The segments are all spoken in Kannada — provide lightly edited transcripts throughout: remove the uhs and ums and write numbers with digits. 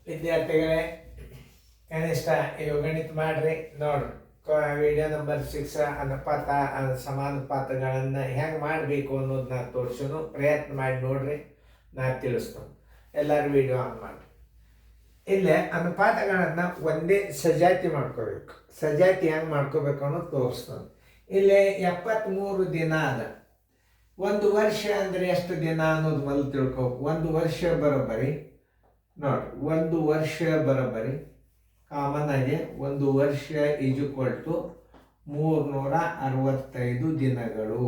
ವಿದ್ಯಾರ್ಥಿಗಳೇ, ಕನಿಷ್ಠ ಇವು ಗಣಿತ ಮಾಡ್ರಿ. ನೋಡ್ರಿ, ವಿಡಿಯೋ ನಂಬರ್ 6 ಅನುಪಾತ ಸಮಾನುಪಾತಗಳನ್ನು ಹೆಂಗೆ ಮಾಡಬೇಕು ಅನ್ನೋದನ್ನ ತೋರಿಸೋನು ಪ್ರಯತ್ನ ಮಾಡಿ ನೋಡ್ರಿ. ನಾ ತಿಳಿಸ್ತೀನಿ. ಎಲ್ಲರೂ ವಿಡಿಯೋ ಆನ್ ಮಾಡಿ. ಇಲ್ಲೇ ಅನುಪಾತಗಳನ್ನು ಒಂದೇ ಸಜಾತಿ ಮಾಡ್ಕೋಬೇಕು. ಸಜಾತಿ ಹೆಂಗೆ ಮಾಡ್ಕೋಬೇಕು ಅನ್ನೋದು ತೋರಿಸ್ತಾನೆ. ಇಲ್ಲೇ 73 ದಿನ ಅದ. ಒಂದು ವರ್ಷ ಅಂದರೆ ಎಷ್ಟು ದಿನ ಅನ್ನೋದು ಮೊದಲು ತಿಳ್ಕೊ. ಒಂದು ವರ್ಷ ಬರೋಬ್ಬರಿ ನೋಡಿ, ಒಂದು ವರ್ಷ ಬರೋಬ್ಬರಿ ಕಾಮನ್ ಆಗಿ ಒಂದು ವರ್ಷ ಈಜ್ವಲ್ ಟು 365 ದಿನಗಳು.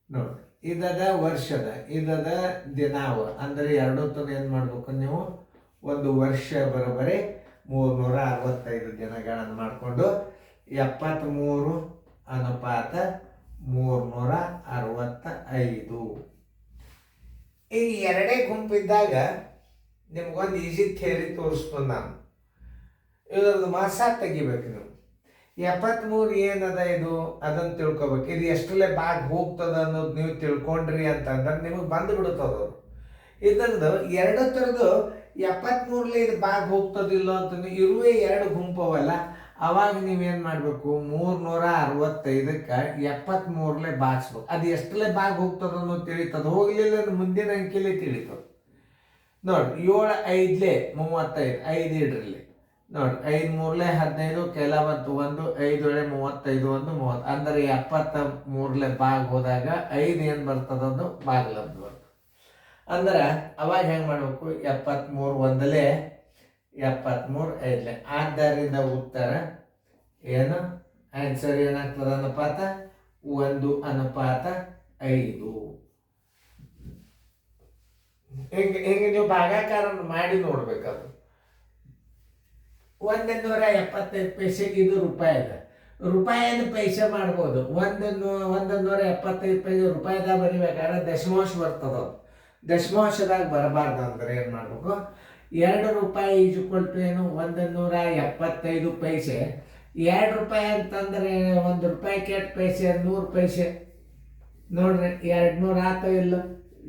ನೋಡಿ, ಇದದ ವರ್ಷದ, ಇದದ ದಿನಾವ ಅಂದರೆ ಎರಡೊತ್ತನ ಏನು ಮಾಡ್ಬೇಕು ನೀವು? ಒಂದು ವರ್ಷ ಬರೋಬ್ಬರಿ 365 ದಿನಗಳನ್ನು ಮಾಡಿಕೊಂಡು 73 ಅನುಪಾತ 365. ಈಗ ಎರಡೇ ಗುಂಪಿದ್ದಾಗ ನಿಮ್ಗೊಂದು ಈಜಿ ಥಿಯರಿ ತೋರಿಸ್ತೀನಿ ನಾನು. ಇದ್ರದ್ದು ಮಾಸ ತೆಗಿಬೇಕು ನೀವು. 73 ಏನದ ಇದು ಅದನ್ನು ತಿಳ್ಕೊಬೇಕು. ಇದು ಎಷ್ಟಲ್ಲೇ ಭಾಗ ಹೋಗ್ತದ ಅನ್ನೋದು ನೀವು ತಿಳ್ಕೊಂಡ್ರಿ ಅಂತಂದ್ರೆ ನಿಮಗೆ ಬಂದು ಬಿಡುತ್ತದ. ಇದರದ್ದು ಎರಡು ಥರದ್ದು 73 ಇದು ಭಾಗ ಹೋಗ್ತದಿಲ್ಲ ಅಂತ ಇರುವೆ ಎರಡು ಗುಂಪವಲ್ಲ. ಅವಾಗ ನೀವೇನು ಮಾಡಬೇಕು? 365ಕ್ಕೆ 73 ಭಾಗಿಸ್ಬೇಕು. ಅದು ಎಷ್ಟಲ್ಲೇ ಭಾಗ ಹೋಗ್ತದ ಅನ್ನೋದು ತಿಳಿತದ. ಹೋಗ್ಲಿಲ್ಲ ಮುಂದಿನ ಅಂಕಿಲೇ ತಿಳಿತದ. ನೋಡಿ, 7 5 35, 5 ಇಡ್ರಲ್ಲಿ. ನೋಡಿ, 5 3 15, ಕೆಲ ಬಂತು 1, 5 35, 1 30. ಅಂದರೆ 73 ಭಾಗ ಹೋದಾಗ 5 ಏನು ಬರ್ತದದು? ಭಾಗಲಬ್ಧ ಬರ್ತದೆ. ಅಂದ್ರೆ ಅವಾಗ ಹೆಂಗೆ ಮಾಡಬೇಕು? 73 1 73 5. ಆದ್ದರಿಂದ ಉತ್ತರ ಏನು? ಆನ್ಸರ್ ಏನಾಗ್ತದೆ? ಅನುಪಾತ 1:5. ಹಿಂಗೆ ನೀವು ಭಾಗಾಕಾರ ಮಾಡಿ ನೋಡ್ಬೇಕದು. 175 ಪೈಸೆಗೆ ಇದು ರೂಪಾಯಿ ಇದೆ. ರೂಪಾಯಿನ ಪೈಸೆ ಮಾಡ್ಬೋದು. 175 ಪೈಸೆ ರೂಪಾಯಿದಾಗ ಬರಿಬೇಕಾದ್ರೆ ದಶಮಾಂಶ ಬರ್ತದ. ದಶಮಾಂಶದಾಗ ಬರಬಾರ್ದು ಅಂದ್ರೆ ಏನು ಮಾಡಬೇಕು? 2 ರೂಪಾಯಿ ಈಜ್ವಲ್ ಟು ಏನು? 175 ಪೈಸೆ. 2 ರೂಪಾಯಿ ಅಂತಂದ್ರೆ 1 ರೂಪಾಯಿ ಕೆಟ್ಟ ಪೈಸೆ 100 ಪೈಸೆ. ನೋಡ್ರಿ, 200 ಆತ ಇಲ್ಲ?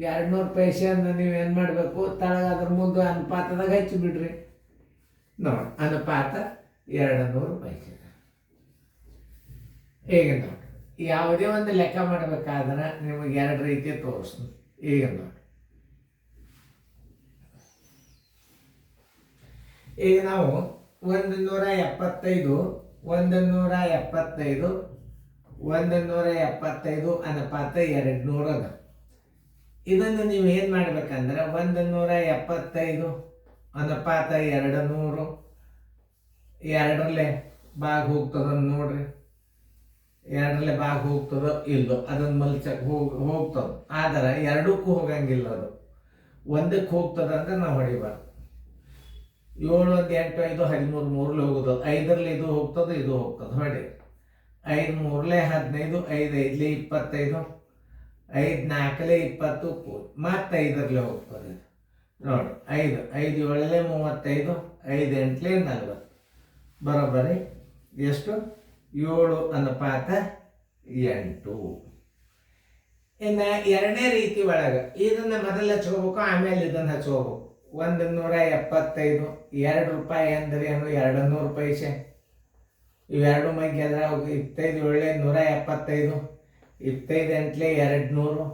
200 ಪೈಸೆಯನ್ನು ನೀವು ಏನು ಮಾಡಬೇಕು? ತಳಗ ಅದ್ರ ಮುಂದೆ ಅನುಪಾತದಾಗ ಹಚ್ಚಿಬಿಡ್ರಿ. ನೋಡಿ, ಅನುಪಾತ 200 ಪೈಸೆ. ಈಗ ನೋಡಿ, ಯಾವುದೇ ಒಂದು ಲೆಕ್ಕ ಮಾಡಬೇಕಾದ್ರೆ ನಿಮಗೆ 2 ರೀತಿ ತೋರಿಸ್ತೀನಿ. ಈಗ ನೋಡಿ, ಈಗ ನಾವು 175 ಅನುಪಾತ 200 ಅದ. ಇದನ್ನು ನೀವು ಏನು ಮಾಡ್ಬೇಕಂದ್ರೆ 175 ಅನುಪಾತ 200 2ರಲ್ಲೇ ಭಾಗ ಹೋಗ್ತದ ನೋಡ್ರಿ. 2ರಲ್ಲೇ ಭಾಗ ಹೋಗ್ತದೋ ಇಲ್ಲೋ ಅದನ್ನು ಮಲ್ಚಕ್ಕೆ ಹೋಗ್ತದೆ. ಆದರೆ 2ಕ್ಕೂ ಹೋಗಂಗಿಲ್ಲ. ಅದು 1ಕ್ಕೆ ಹೋಗ್ತದ ಅಂದ್ರೆ ನಾವು ಹೊಡಿಬಾರ್ದು. 7 1 8 5 13 3 ಹೋಗೋದು. 5ರಲ್ಲಿ ಇದು ಹೋಗ್ತದೆ, ಇದು ಹೋಗ್ತದೆ. ಹೊಡಿ. 5 3 15, 5 5 25, 5 4 20, ಮತ್ತೆ 5ರಲ್ಲಿ ಹೋಗ್ತದೆ. ನೋಡಿ, 5 5 7 35, 5 8 40. ಬರೋಬ್ಬರಿ ಎಷ್ಟು? 7 ಅನುಪಾತ 8. ಇನ್ನು ಎರಡನೇ ರೀತಿ ಒಳಗೆ ಇದನ್ನು ಮೊದಲು ಹಚ್ಕೋಬೇಕು, ಆಮೇಲೆ ಇದನ್ನು ಹಚ್ಕೋಬೇಕು. 175 2 ರೂಪಾಯಿ ಅಂದ್ರೆ ಏನು? 200 ಪೈಸೆ. ಇವೆರಡು ಮೈಗೆ ಎಲ್ಲ 25 7 175, 25 8 200.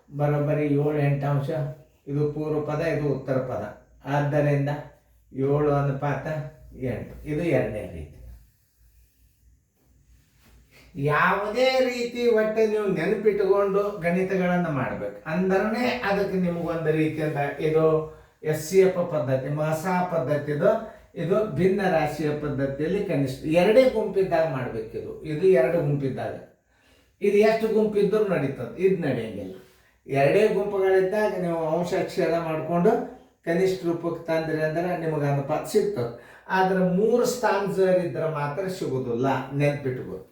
ಬರೋಬ್ಬರಿ 7 8 ಅಂಶ. ಇದು ಪೂರ್ವ ಪದ, ಇದು ಉತ್ತರ ಪದ. ಆದ್ದರಿಂದ 7 ಅನುಪಾತ 8. ಇದು ಎರಡನೇ ರೀತಿ. ಯಾವುದೇ ರೀತಿ ಒಟ್ಟೆ ನೀವು ನೆನಪಿಟ್ಟುಕೊಂಡು ಗಣಿತಗಳನ್ನು ಮಾಡಬೇಕು ಅಂದ್ರೆ ಅದಕ್ಕೆ ನಿಮಗೊಂದು ರೀತಿಯಿಂದ ಇದು SCF ಪದ್ಧತಿ, ಮಾಸಾ ಪದ್ಧತಿದು. ಇದು ಭಿನ್ನ ರಾಶಿಯ ಪದ್ಧತಿಯಲ್ಲಿ ಕನಿಷ್ಠ 2 ಗುಂಪಿದ್ದಾಗ ಮಾಡಬೇಕಿದು. ಇದು 2 ಗುಂಪಿದ್ದಾಗ. ಇದು ಎಷ್ಟು ಗುಂಪಿದ್ದರೂ ನಡೀತದೆ, ಇದು ನಡೆಯಂಗಿಲ್ಲ. 2 ಗುಂಪುಗಳಿದ್ದಾಗ ನೀವು ಅಂಶ ಅಕ್ಷರ ಮಾಡಿಕೊಂಡು ಕನಿಷ್ಠ ರೂಪಕ್ಕೆ ತಂದ್ರಿ ಅಂದ್ರೆ ನಿಮಗೆ ಅನುಪಾತ ಸಿಗ್ತದೆ. ಆದ್ರೆ 3 ಸ್ಥಾನ ಇದ್ರೆ ಮಾತ್ರ ಸಿಗೋದಿಲ್ಲ. ನೆನ್ಪಿಟ್ಬೋದು.